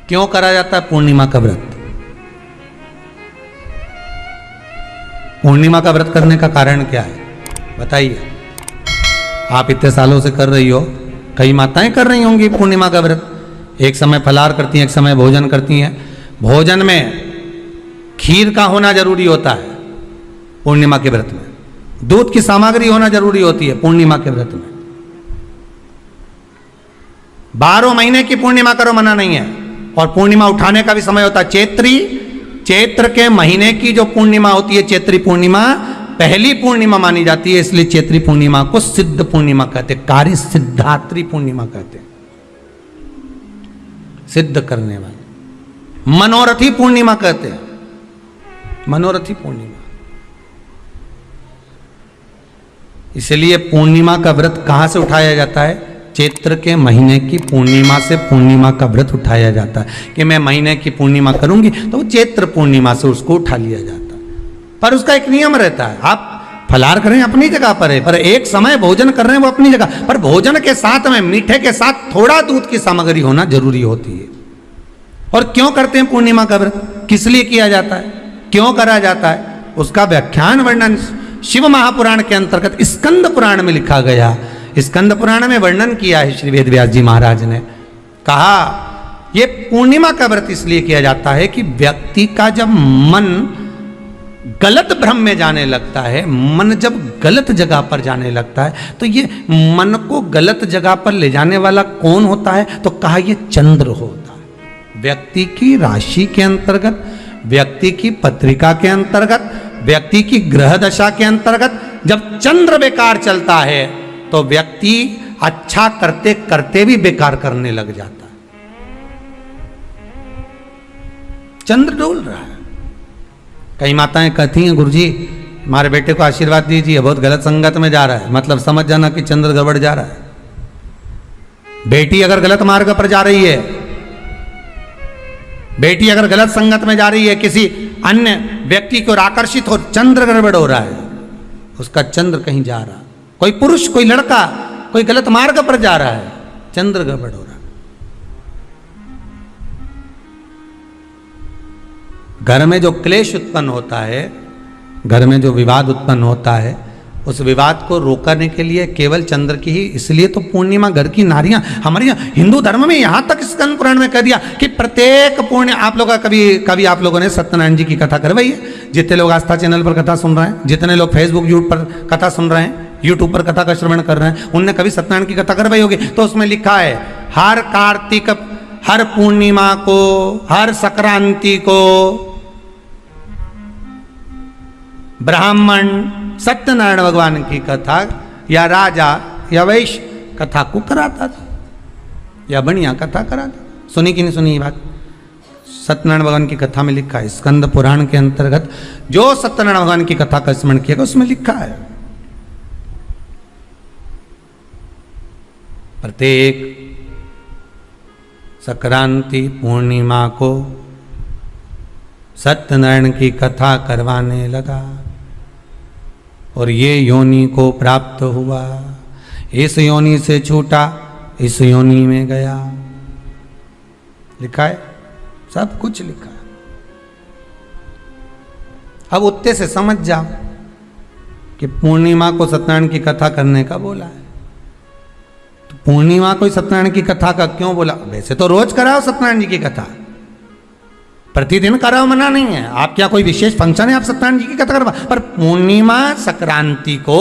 क्यों करा जाता है पूर्णिमा का व्रत? पूर्णिमा का व्रत करने का कारण क्या है बताइए? आप इतने सालों से कर रही हो, कई माताएं कर रही होंगी पूर्णिमा का व्रत। एक समय फलाहार करती हैं, एक समय भोजन करती हैं। भोजन में खीर का होना जरूरी होता है पूर्णिमा के व्रत में, दूध की सामग्री होना जरूरी होती है पूर्णिमा के व्रत में। 12 महीने की पूर्णिमा करो मना नहीं है। और पूर्णिमा उठाने का भी समय होता है चैत्री, चैत्र के महीने की जो पूर्णिमा होती है चैत्री पूर्णिमा पहली पूर्णिमा मानी जाती है, इसलिए चैत्री पूर्णिमा को सिद्ध पूर्णिमा कहते हैं, कार्य सिद्धात्री पूर्णिमा कहते हैं, सिद्ध करने वाले। मनोरथी पूर्णिमा कहते हैं, मनोरथी पूर्णिमा। इसलिए पूर्णिमा का व्रत कहां से उठाया जाता है? चैत्र के महीने की पूर्णिमा से पूर्णिमा का व्रत उठाया जाता है कि मैं महीने की पूर्णिमा करूंगी तो वो चैत्र पूर्णिमा से उसको उठा लिया जाता है। पर उसका एक नियम रहता है, आप फलाहार करें अपनी जगह पर है, पर एक समय भोजन कर रहे हैं वो अपनी जगह पर। भोजन के साथ में मीठे के साथ थोड़ा दूध की सामग्री होना जरूरी होती है। और क्यों करते हैं पूर्णिमा का व्रत, किस लिए किया जाता है, क्यों करा जाता है, उसका व्याख्यान वर्णन शिव महापुराण के अंतर्गत स्कंद पुराण में लिखा गया। स्कंद पुराण में वर्णन किया है श्री वेद व्यास जी महाराज ने। कहा ये पूर्णिमा का व्रत इसलिए किया जाता है कि व्यक्ति का जब मन गलत भ्रम में जाने लगता है, मन जब गलत जगह पर जाने लगता है, तो ये मन को गलत जगह पर ले जाने वाला कौन होता है? तो कहा ये चंद्र होता है। व्यक्ति की राशि के अंतर्गत, व्यक्ति की पत्रिका के अंतर्गत, व्यक्ति की ग्रह दशा के अंतर्गत जब चंद्र बेकार चलता है तो व्यक्ति अच्छा करते करते भी बेकार करने लग जाता है। चंद्र डोल रहा है। कई माताएं कहती हैं गुरुजी हमारे बेटे को आशीर्वाद दीजिए, बहुत गलत संगत में जा रहा है। मतलब समझ जाना कि चंद्र गड़बड़ जा रहा है। बेटी अगर गलत मार्ग पर जा रही है, बेटी अगर गलत संगत में जा रही है, किसी अन्य व्यक्ति को आकर्षित हो, चंद्र गड़बड़ हो रहा है, उसका चंद्र कहीं जा रहा है। कोई पुरुष, कोई लड़का, कोई गलत मार्ग पर जा रहा है, चंद्र गड़बड़ हो रहा है। घर में जो क्लेश उत्पन्न होता है, घर में जो विवाद उत्पन्न होता है, उस विवाद को रोकने के लिए केवल चंद्र की ही, इसलिए तो पूर्णिमा घर की नारियां हमारे यहाँ हिंदू धर्म में यहां तक स्कंद पुराण में कह दिया कि प्रत्येक पूर्णिमा आप लोग कभी आप लोगों ने सत्यनारायण जी की कथा करवाई है? जितने लोग आस्था चैनल पर कथा सुन रहे हैं, जितने लोग फेसबुक यूट्यूब पर कथा सुन रहे हैं, यूट्यूब पर कथा का श्रवण कर रहे हैं, उनने कभी सत्यनारायण की कथा करवाई होगी। तो उसमें लिखा है हर कार्तिक, हर पूर्णिमा को, हर संक्रांति को ब्राह्मण सत्यनारायण भगवान की कथा या राजा या वैश्य कथा को कराता था या बढ़िया कथा कराता। सुनी कि नहीं सुनी ये बात? सत्यनारायण भगवान की कथा में लिखा है, स्कंद पुराण के अंतर्गत जो सत्यनारायण भगवान की कथा का स्मरण किया उसमें लिखा है प्रत्येक संक्रांति पूर्णिमा को सत्यनारायण की कथा करवाने लगा और ये योनि को प्राप्त हुआ, इस योनि से छूटा, इस योनि में गया। लिखा है, सब कुछ लिखा है। अब उत्ते से समझ जाओ कि पूर्णिमा को सत्यनारायण की कथा करने का बोला है। तो पूर्णिमा को सत्यनारायण की कथा का क्यों बोला? वैसे तो रोज कराओ सत्यनारायण जी की कथा, प्रतिदिन कराओ, मना नहीं है। आप क्या कोई विशेष फंक्शन है आप सत्यनारायण जी की कथा करवा, पर पूर्णिमा संक्रांति को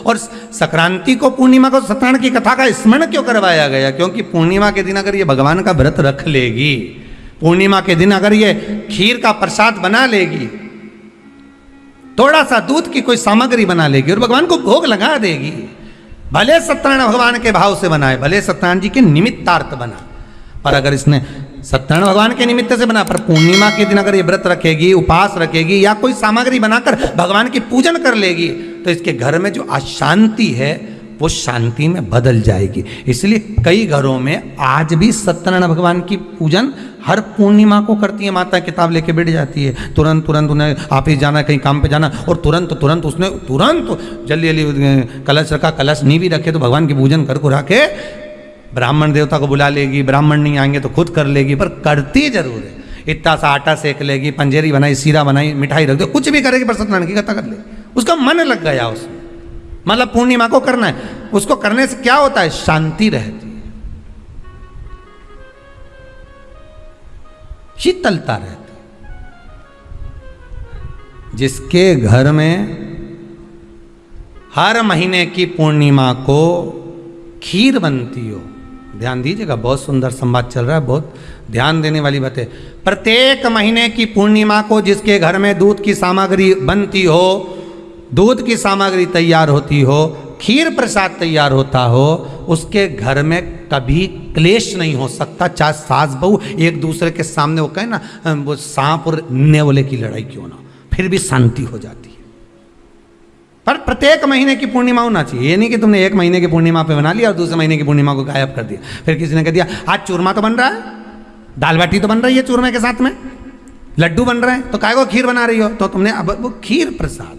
और संक्रांति को पूर्णिमा को सत्यनारायण की कथा का स्मरण क्यों करवाया गया? क्योंकि पूर्णिमा के दिन अगर ये भगवान का व्रत रख लेगी, पूर्णिमा के दिन अगर ये खीर का प्रसाद बना लेगी, थोड़ा सा दूध की कोई सामग्री बना लेगी और भगवान को भोग लगा देगी, भले सत्यनारायण भगवान के भाव से बनाए, भले सत्यनारायण जी के निमित्तार्थ बना, पर अगर इसने सत्यनारायण भगवान के निमित्त से बना, पर पूर्णिमा के दिन अगर ये व्रत रखेगी, उपास रखेगी या कोई सामग्री बनाकर भगवान की पूजन कर लेगी, तो इसके घर में जो अशांति है वो शांति में बदल जाएगी। इसलिए कई घरों में आज भी सत्यनारायण भगवान की पूजन हर पूर्णिमा को करती है। माता किताब लेके बैठ जाती है, तुरंत उन्हें ऑफिस जाना, कहीं काम पे जाना, और तुरंत उसने जल्दी कलश रखा, कलश नहीं भी रखे तो भगवान की पूजन कर के ब्राह्मण देवता को बुला लेगी, ब्राह्मण नहीं आएंगे तो खुद कर लेगी, पर करती जरूर है। इतना सा आटा सेक लेगी, पंजेरी बनाई, सीरा बनाई, मिठाई रख दो, कुछ भी करेगी पर सत्यनारायण की कथा कर लेगी। उसका मन लग गया उसमें, मतलब पूर्णिमा को करना है। उसको करने से क्या होता है? शांति रहती है, शीतलता रहती है। जिसके घर में हर महीने की पूर्णिमा को खीर बनती हो, ध्यान दीजिएगा, बहुत सुंदर संवाद चल रहा है, बहुत ध्यान देने वाली बात है। प्रत्येक महीने की पूर्णिमा को जिसके घर में दूध की सामग्री बनती हो, दूध की सामग्री तैयार होती हो, खीर प्रसाद तैयार होता हो, उसके घर में कभी क्लेश नहीं हो सकता। चाहे सास बहू एक दूसरे के सामने वो कहे ना, वो सांप और नेवले की लड़ाई क्यों ना, फिर भी शांति हो जाती है। पर प्रत्येक महीने की पूर्णिमा होना चाहिए। ये नहीं कि तुमने एक महीने की पूर्णिमा पे बना लिया और दूसरे महीने की पूर्णिमा को गायब कर दिया। फिर किसी ने कह दिया आज चूरमा तो बन रहा है, दाल बाटी तो बन रही है चूरमे के साथ में, लड्डू बन रहे हैं, तो काय को खीर बना रही हो? तो तुमने अब वो खीर प्रसाद,